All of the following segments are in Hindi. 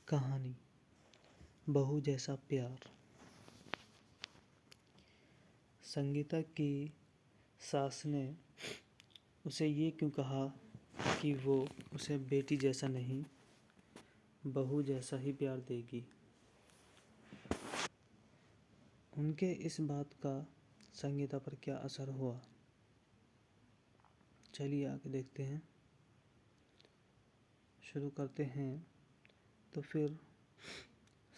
कहानी बहू जैसा प्यार। संगीता की सास ने उसे ये क्यों कहा कि वो उसे बेटी जैसा नहीं बहू जैसा ही प्यार देगी। उनके इस बात का संगीता पर क्या असर हुआ, चलिए आगे देखते हैं। शुरू करते हैं तो फिर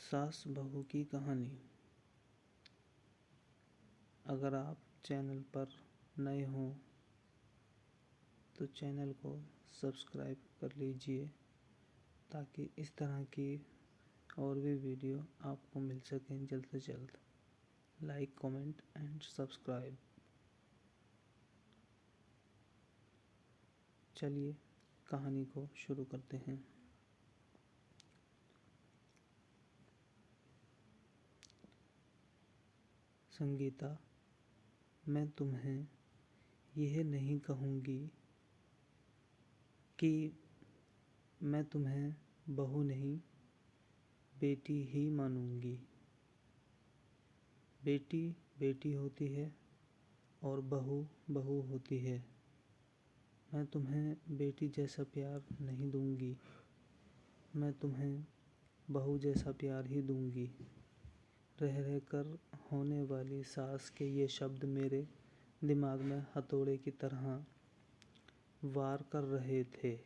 सास बहू की कहानी। अगर आप चैनल पर नए हों तो चैनल को सब्सक्राइब कर लीजिए ताकि इस तरह की और भी वीडियो आपको मिल सकें जल्द से जल्द। Like, comment and subscribe. चलिए कहानी को शुरू करते हैं। संगीता, मैं तुम्हें यह नहीं कहूँगी कि मैं तुम्हें बहू नहीं बेटी ही मानूंगी। बेटी बेटी होती है और बहू बहू होती है। मैं तुम्हें बेटी जैसा प्यार नहीं दूंगी, मैं तुम्हें बहू जैसा प्यार ही दूंगी। रह रह कर होने वाली सास के ये शब्द मेरे दिमाग में हथौड़े की तरह वार कर रहे थे।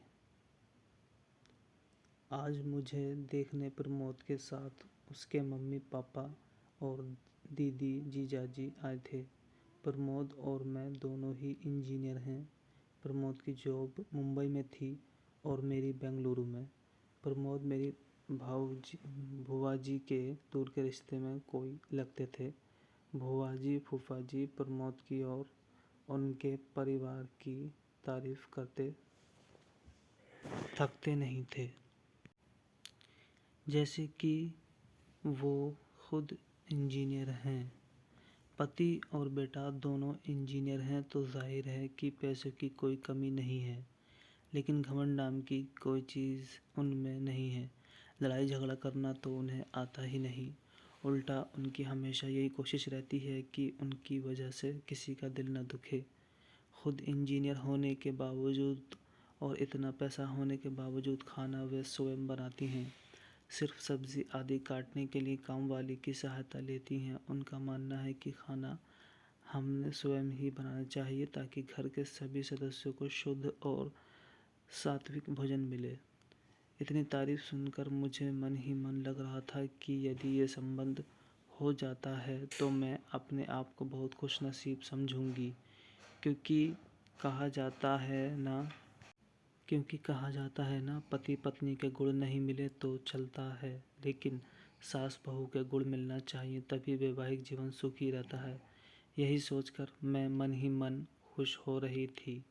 आज मुझे देखने प्रमोद के साथ उसके मम्मी पापा और दीदी जीजाजी आए थे। प्रमोद और मैं दोनों ही इंजीनियर हैं। प्रमोद की जॉब मुंबई में थी और मेरी बेंगलुरु में। प्रमोद मेरी भुआ जी के दूर के रिश्ते में कोई लगते थे। भुआ जी फूफा जी प्रमोद की और उनके परिवार की तारीफ करते थकते नहीं थे। जैसे कि वो खुद इंजीनियर हैं। पति और बेटा दोनों इंजीनियर हैं तो जाहिर है कि पैसों की कोई कमी नहीं है, लेकिन घमंड नाम की कोई चीज़ उनमें नहीं है। लड़ाई झगड़ा करना तो उन्हें आता ही नहीं। उल्टा उनकी हमेशा यही कोशिश रहती है कि उनकी वजह से किसी का दिल न दुखे। खुद इंजीनियर होने के बावजूद और इतना पैसा होने के बावजूद खाना वे स्वयं बनाती हैं। सिर्फ सब्ज़ी आदि काटने के लिए काम वाली की सहायता लेती हैं। उनका मानना है कि खाना हमने स्वयं ही बनाना चाहिए ताकि घर के सभी सदस्यों को शुद्ध और सात्विक भोजन मिले। इतनी तारीफ सुनकर मुझे मन ही मन लग रहा था कि यदि ये संबंध हो जाता है तो मैं अपने आप को बहुत खुशनसीब समझूंगी, क्योंकि कहा जाता है ना पति पत्नी के गुण नहीं मिले तो चलता है, लेकिन सास बहू के गुण मिलना चाहिए, तभी वैवाहिक जीवन सुखी रहता है। यही सोचकर मैं मन ही मन खुश हो रही थी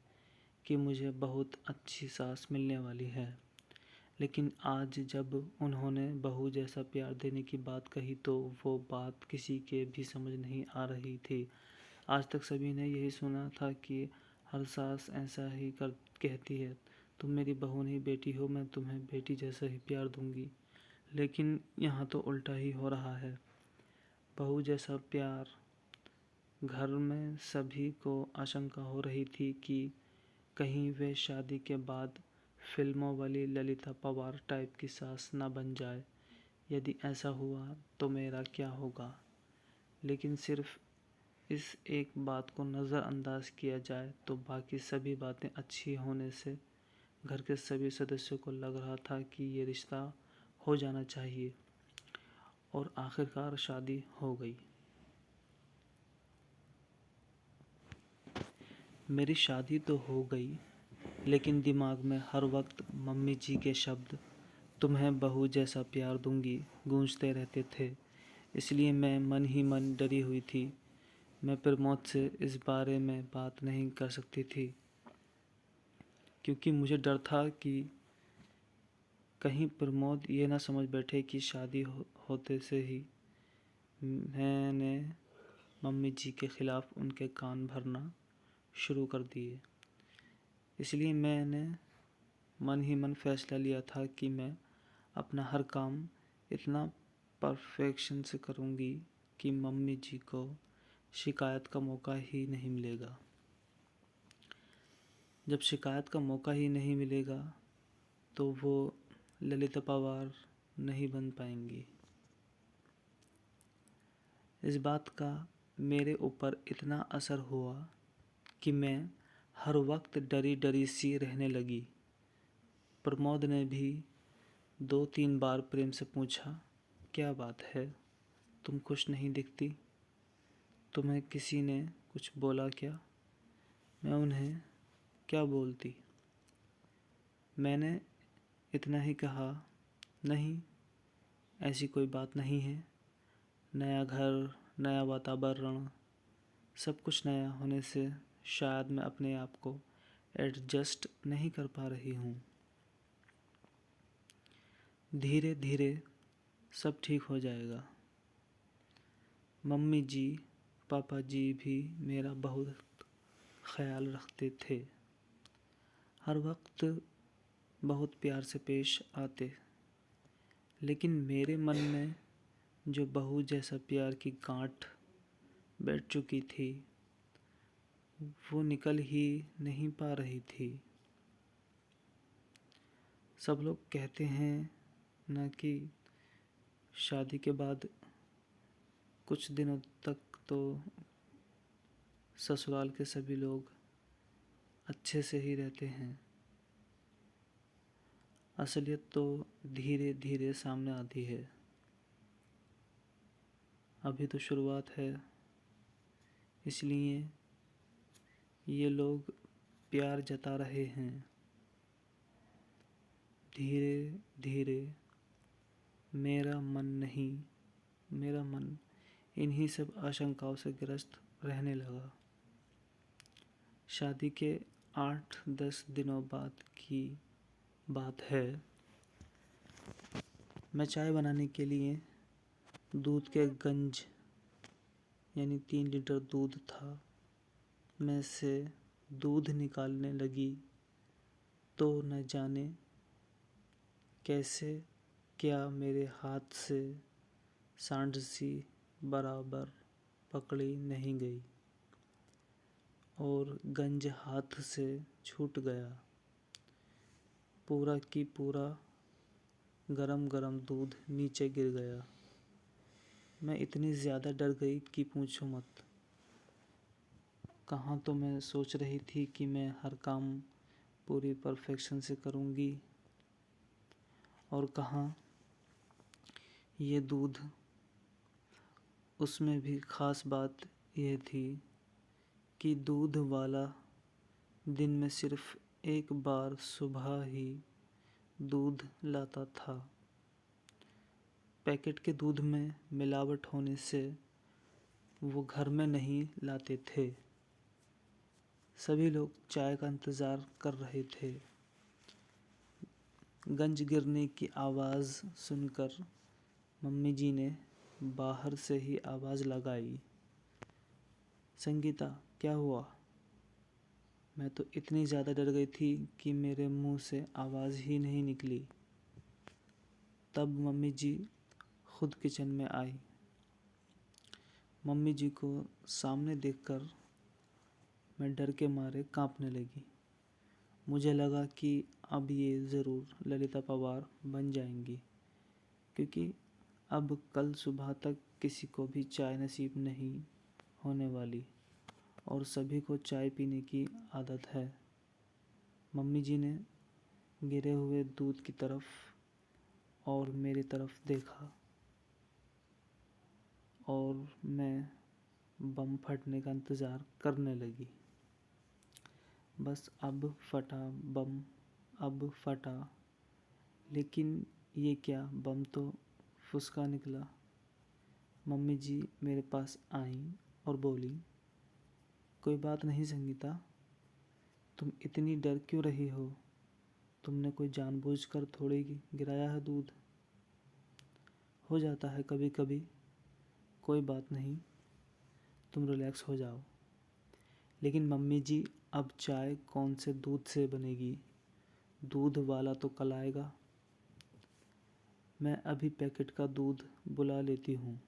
कि मुझे बहुत अच्छी सास मिलने वाली है। लेकिन आज जब उन्होंने बहू जैसा प्यार देने की बात कही तो वो बात किसी के भी समझ नहीं आ रही थी। आज तक सभी ने यही सुना था कि हर सास ऐसा ही कहती है, तुम मेरी बहू नहीं बेटी हो, मैं तुम्हें बेटी जैसा ही प्यार दूंगी। लेकिन यहाँ तो उल्टा ही हो रहा है। बहू जैसा प्यार। घर में सभी को आशंका हो रही थी कि कहीं वे शादी के बाद फिल्मों वाली ललिता पवार टाइप की सास न बन जाए। यदि ऐसा हुआ तो मेरा क्या होगा। लेकिन सिर्फ इस एक बात को नज़रअंदाज किया जाए तो बाकी सभी बातें अच्छी होने से घर के सभी सदस्यों को लग रहा था कि ये रिश्ता हो जाना चाहिए। और आखिरकार शादी हो गई। मेरी शादी तो हो गई, लेकिन दिमाग में हर वक्त मम्मी जी के शब्द तुम्हें बहू जैसा प्यार दूंगी गूंजते रहते थे। इसलिए मैं मन ही मन डरी हुई थी। मैं प्रमोद से इस बारे में बात नहीं कर सकती थी, क्योंकि मुझे डर था कि कहीं प्रमोद ये ना समझ बैठे कि शादी होते से ही मैंने मम्मी जी के ख़िलाफ़ उनके कान भरना शुरू कर दिए। इसलिए मैंने मन ही मन फैसला लिया था कि मैं अपना हर काम इतना परफेक्शन से करूँगी कि मम्मी जी को शिकायत का मौका ही नहीं मिलेगा। जब शिकायत का मौका ही नहीं मिलेगा तो वो ललिता पवार नहीं बन पाएंगी। इस बात का मेरे ऊपर इतना असर हुआ कि मैं हर वक्त डरी डरी सी रहने लगी। प्रमोद ने भी 2-3 बार प्रेम से पूछा, क्या बात है, तुम खुश नहीं दिखती? तुम्हें किसी ने कुछ बोला क्या? मैं उन्हें क्या बोलती? मैंने इतना ही कहा, नहीं, ऐसी कोई बात नहीं है। नया घर, नया वातावरण, सब कुछ नया होने से शायद मैं अपने आप को एडजस्ट नहीं कर पा रही हूँ। धीरे धीरे सब ठीक हो जाएगा। मम्मी जी, पापा जी भी मेरा बहुत ख्याल रखते थे। हर वक्त बहुत प्यार से पेश आते। लेकिन मेरे मन में जो बहू जैसा प्यार की गांठ बैठ चुकी थी, वो निकल ही नहीं पा रही थी। सब लोग कहते हैं ना कि शादी के बाद कुछ दिनों तक तो ससुराल के सभी लोग अच्छे से ही रहते हैं। असलियत तो धीरे धीरे सामने आती है। अभी तो शुरुआत है, इसलिए ये लोग प्यार जता रहे हैं। धीरे धीरे मेरा मन इन्हीं सब आशंकाओं से ग्रस्त रहने लगा। शादी के 8-10 दिनों बाद की बात है। मैं चाय बनाने के लिए दूध के गंज यानी 3 लीटर दूध था, मैं से दूध निकालने लगी तो न जाने कैसे क्या मेरे हाथ से सांड सी बराबर पकड़ी नहीं गई और गंज हाथ से छूट गया। पूरा की पूरा गरम गरम दूध नीचे गिर गया। मैं इतनी ज़्यादा डर गई कि पूछो मत। कहाँ तो मैं सोच रही थी कि मैं हर काम पूरी परफेक्शन से करूँगी, और कहाँ ये दूध। उसमें भी ख़ास बात यह थी कि दूध वाला दिन में सिर्फ एक बार सुबह ही दूध लाता था। पैकेट के दूध में मिलावट होने से वो घर में नहीं लाते थे। सभी लोग चाय का इंतज़ार कर रहे थे। गंज गिरने की आवाज़ सुनकर मम्मी जी ने बाहर से ही आवाज़ लगाई, संगीता, क्या हुआ? मैं तो इतनी ज़्यादा डर गई थी कि मेरे मुंह से आवाज़ ही नहीं निकली। तब मम्मी जी खुद किचन में आई। मम्मी जी को सामने देखकर मैं डर के मारे कांपने लगी। मुझे लगा कि अब ये ज़रूर ललिता पवार बन जाएंगी, क्योंकि अब कल सुबह तक किसी को भी चाय नसीब नहीं होने वाली और सभी को चाय पीने की आदत है। मम्मी जी ने गिरे हुए दूध की तरफ और मेरी तरफ देखा और मैं बम फटने का इंतज़ार करने लगी। बस अब फटा बम, अब फटा। लेकिन ये क्या, बम तो फुसका निकला। मम्मी जी मेरे पास आईं और बोली, कोई बात नहीं संगीता, तुम इतनी डर क्यों रही हो? तुमने कोई जानबूझकर थोड़ी गिराया है दूध। हो जाता है कभी कभी, कोई बात नहीं, तुम रिलैक्स हो जाओ। लेकिन मम्मी जी, अब चाय कौन से दूध से बनेगी? दूध वाला तो कल आएगा। मैं अभी पैकेट का दूध बुला लेती हूँ।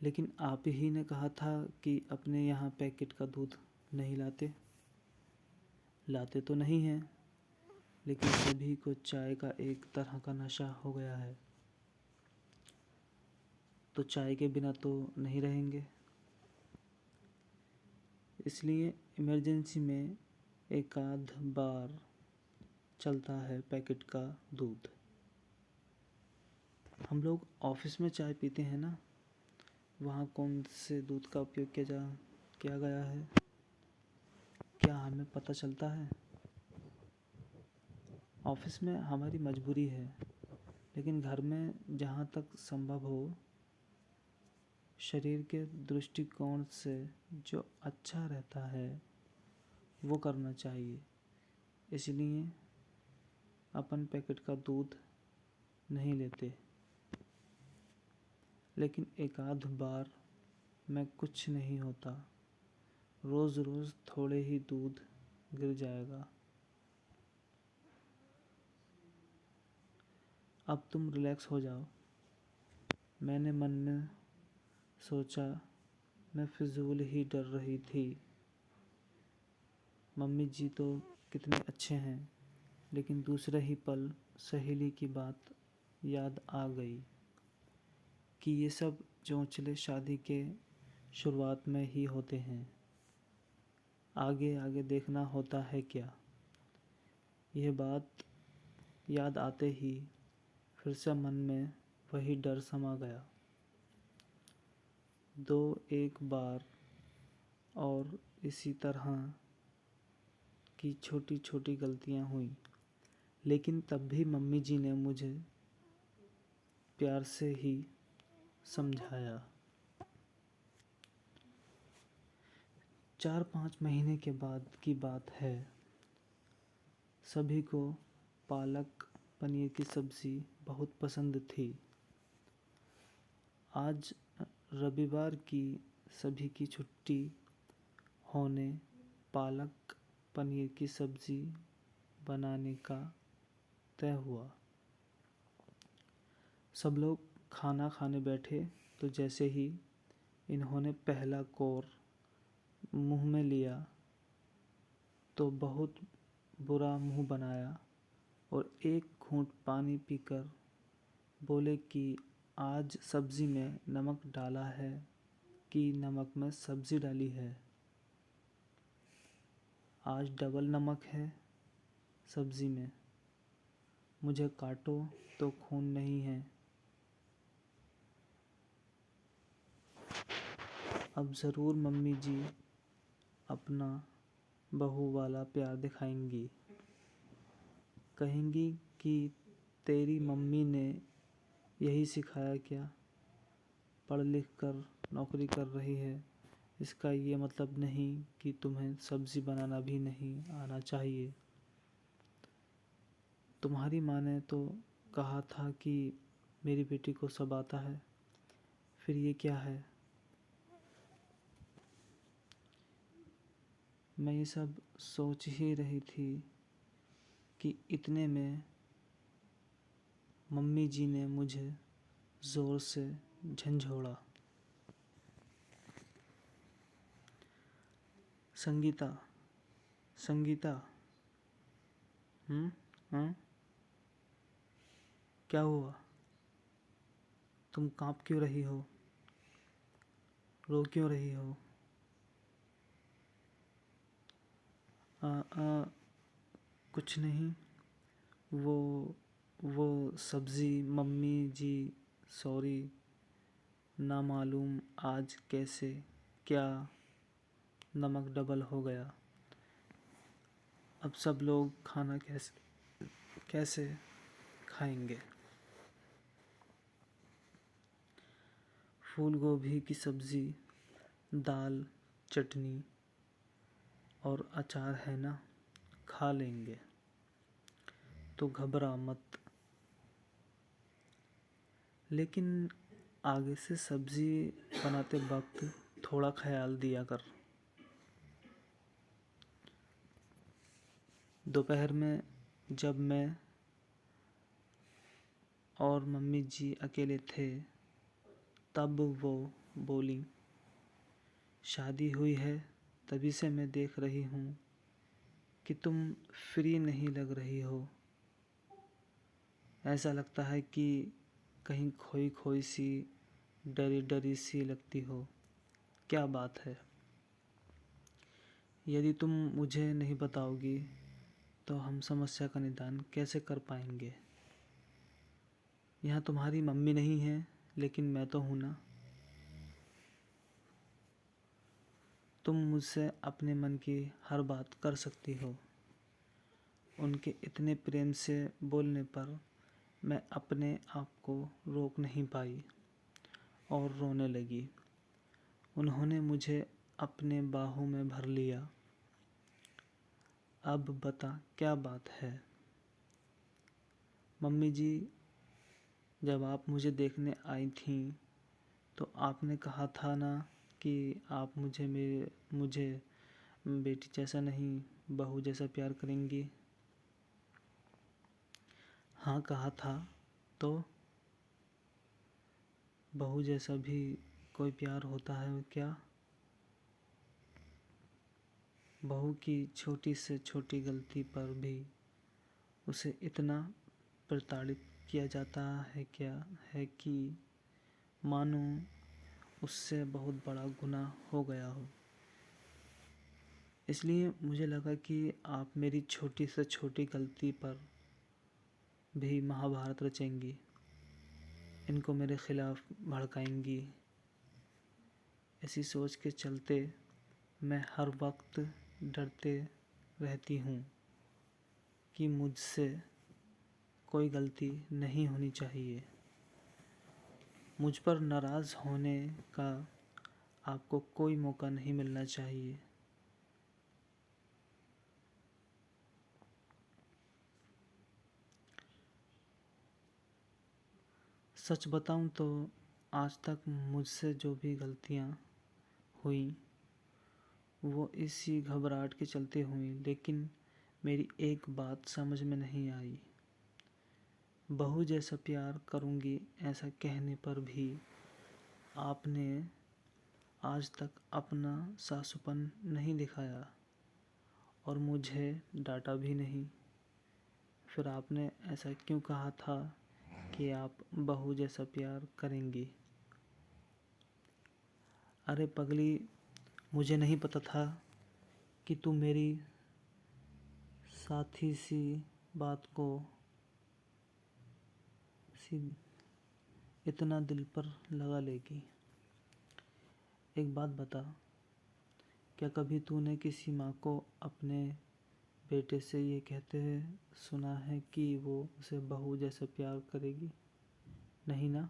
लेकिन आप ही ने कहा था कि अपने यहाँ पैकेट का दूध नहीं लाते। लाते तो नहीं हैं, लेकिन सभी को चाय का एक तरह का नशा हो गया है। तो चाय के बिना तो नहीं रहेंगे, इसलिए इमरजेंसी में एक आध बार चलता है पैकेट का दूध। हम लोग ऑफिस में चाय पीते हैं ना, वहाँ कौन से दूध का उपयोग किया गया है, क्या हमें पता चलता है? ऑफिस में हमारी मजबूरी है, लेकिन घर में जहाँ तक संभव हो शरीर के दृष्टिकोण से जो अच्छा रहता है वो करना चाहिए। इसलिए अपन पैकेट का दूध नहीं लेते, लेकिन एक आध बार में कुछ नहीं होता। रोज़ रोज़ थोड़े ही दूध गिर जाएगा। अब तुम रिलैक्स हो जाओ। मैंने मन में सोचा, मैं फिजूल ही डर रही थी। मम्मी जी तो कितने अच्छे हैं, लेकिन दूसरे ही पल सहेली की बात याद आ गई कि ये सब चौंचले शादी के शुरुआत में ही होते हैं, आगे आगे देखना होता है क्या। यह बात याद आते ही फिर से मन में वही डर समा गया। दो एक बार और इसी तरह की छोटी छोटी गलतियां हुई, लेकिन तब भी मम्मी जी ने मुझे प्यार से ही समझाया। 4-5 महीने के बाद की बात है। सभी को पालक पनीर की सब्ज़ी बहुत पसंद थी। आज रविवार की सभी की छुट्टी होने पालक पनीर की सब्ज़ी बनाने का तय हुआ। सब लोग खाना खाने बैठे तो जैसे ही इन्होंने पहला कौर मुंह में लिया तो बहुत बुरा मुंह बनाया और एक घूंट पानी पीकर बोले कि आज सब्ज़ी में नमक डाला है कि नमक में सब्ज़ी डाली है। आज डबल नमक है सब्ज़ी में। मुझे काटो तो खून नहीं है। अब ज़रूर मम्मी जी अपना बहू वाला प्यार दिखाएंगी। कहेंगी कि तेरी मम्मी ने यही सिखाया क्या? पढ़ लिख कर नौकरी कर रही है, इसका ये मतलब नहीं कि तुम्हें सब्ज़ी बनाना भी नहीं आना चाहिए। तुम्हारी माँ ने तो कहा था कि मेरी बेटी को सब आता है, फिर ये क्या है? मैं ये सब सोच ही रही थी कि इतने में मम्मी जी ने मुझे ज़ोर से झंझोड़ा। संगीता, संगीता, हाँ? क्या हुआ? तुम काँप क्यों रही हो? रो क्यों रही हो? कुछ नहीं। वो सब्ज़ी मम्मी जी, सॉरी, ना मालूम आज कैसे क्या नमक डबल हो गया। अब सब लोग खाना कैसे खाएंगे? फूल गोभी की सब्ज़ी, दाल, चटनी और अचार है ना, खा लेंगे, तो घबरा मत। लेकिन आगे से सब्ज़ी बनाते वक्त थोड़ा ख्याल दिया कर। दोपहर में जब मैं और मम्मी जी अकेले थे। तब वो बोली, शादी हुई है तभी से मैं देख रही हूँ कि तुम फ्री नहीं लग रही हो। ऐसा लगता है कि कहीं खोई खोई सी, डरी डरी सी लगती हो। क्या बात है? यदि तुम मुझे नहीं बताओगी तो हम समस्या का निदान कैसे कर पाएंगे? यहाँ तुम्हारी मम्मी नहीं है, लेकिन मैं तो हूँ ना। तुम मुझसे अपने मन की हर बात कर सकती हो। उनके इतने प्रेम से बोलने पर मैं अपने आप को रोक नहीं पाई और रोने लगी। उन्होंने मुझे अपने बाहों में भर लिया। अब बता क्या बात है? मम्मी जी, जब आप मुझे देखने आई थीं तो आपने कहा था ना कि आप मुझे बेटी जैसा नहीं, बहू जैसा प्यार करेंगी। हाँ कहा था। तो बहू जैसा भी कोई प्यार होता है क्या? बहू की छोटी से छोटी गलती पर भी उसे इतना प्रताड़ित किया जाता है क्या है कि मानो उससे बहुत बड़ा गुनाह हो गया हो। इसलिए मुझे लगा कि आप मेरी छोटी से छोटी गलती पर भी महाभारत रचेंगी, इनको मेरे खिलाफ भड़काएंगी। ऐसी सोच के चलते मैं हर वक्त डरते रहती हूँ कि मुझसे कोई गलती नहीं होनी चाहिए। मुझ पर नाराज़ होने का आपको कोई मौका नहीं मिलना चाहिए। सच बताऊं तो आज तक मुझसे जो भी गलतियां हुई वो इसी घबराहट के चलते हुई, लेकिन मेरी एक बात समझ में नहीं आई। बहू जैसा प्यार करूंगी ऐसा कहने पर भी आपने आज तक अपना सासूपन नहीं दिखाया और मुझे डांटा भी नहीं। फिर आपने ऐसा क्यों कहा था कि आप बहू जैसा प्यार करेंगी? अरे पगली, मुझे नहीं पता था कि तू मेरी साथी सी बात को इतना दिल पर लगा लेगी। एक बात बता, क्या कभी तूने किसी माँ को अपने बेटे से ये कहते हुए सुना है कि वो उसे बहू जैसा प्यार करेगी? नहीं ना।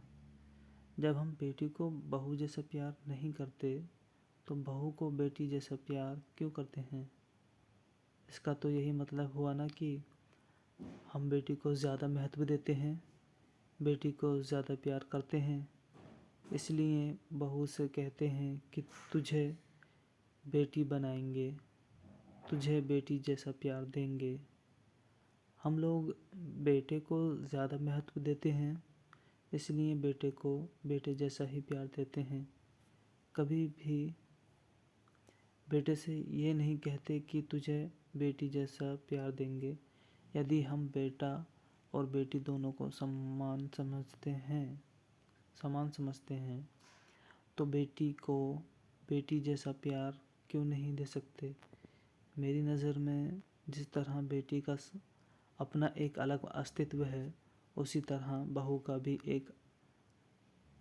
जब हम बेटी को बहू जैसा प्यार नहीं करते तो बहू को बेटी जैसा प्यार क्यों करते हैं? इसका तो यही मतलब हुआ ना कि हम बेटी को ज़्यादा महत्व देते हैं, बेटी को ज़्यादा प्यार करते हैं। इसलिए बहू से कहते हैं कि तुझे बेटी बनाएंगे, तुझे बेटी जैसा प्यार देंगे। हम लोग बेटे को ज़्यादा महत्व देते हैं, इसलिए बेटे को बेटे जैसा ही प्यार देते हैं। कभी भी बेटे से ये नहीं कहते कि तुझे बेटी जैसा प्यार देंगे। यदि हम बेटा और बेटी दोनों को समान समझते हैं तो बेटी को बेटी जैसा प्यार क्यों नहीं दे सकते? मेरी नज़र में जिस तरह बेटी का अपना एक अलग अस्तित्व है, उसी तरह बहू का भी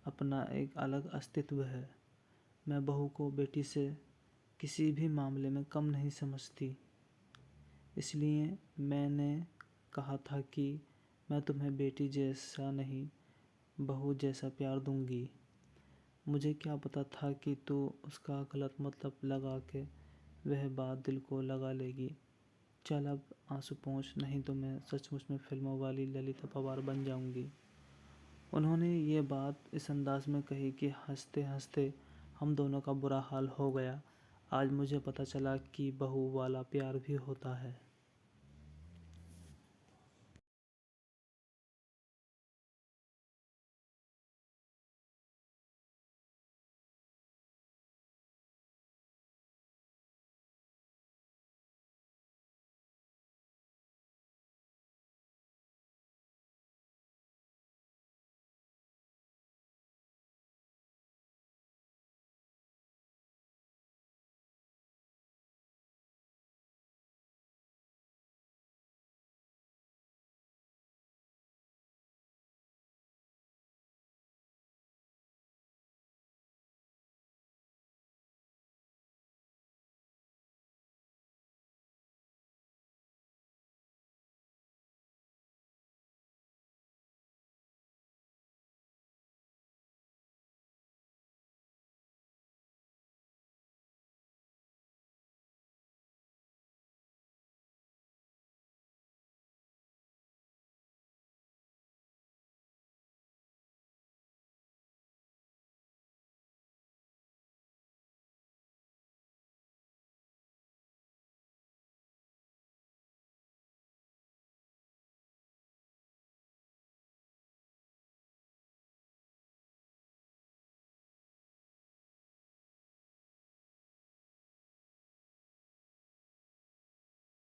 अपना एक अलग अस्तित्व है। मैं बहू को बेटी से किसी भी मामले में कम नहीं समझती। इसलिए मैंने कहा था कि मैं तुम्हें बेटी जैसा नहीं, बहू जैसा प्यार दूंगी। मुझे क्या पता था कि तू उसका गलत मतलब लगा के वह बात दिल को लगा लेगी। चल अब आंसू पोंछ, नहीं तो मैं सचमुच में फिल्मों वाली ललिता पवार बन जाऊंगी। उन्होंने ये बात इस अंदाज में कही कि हंसते हंसते हम दोनों का बुरा हाल हो गया। आज मुझे पता चला कि बहू वाला प्यार भी होता है।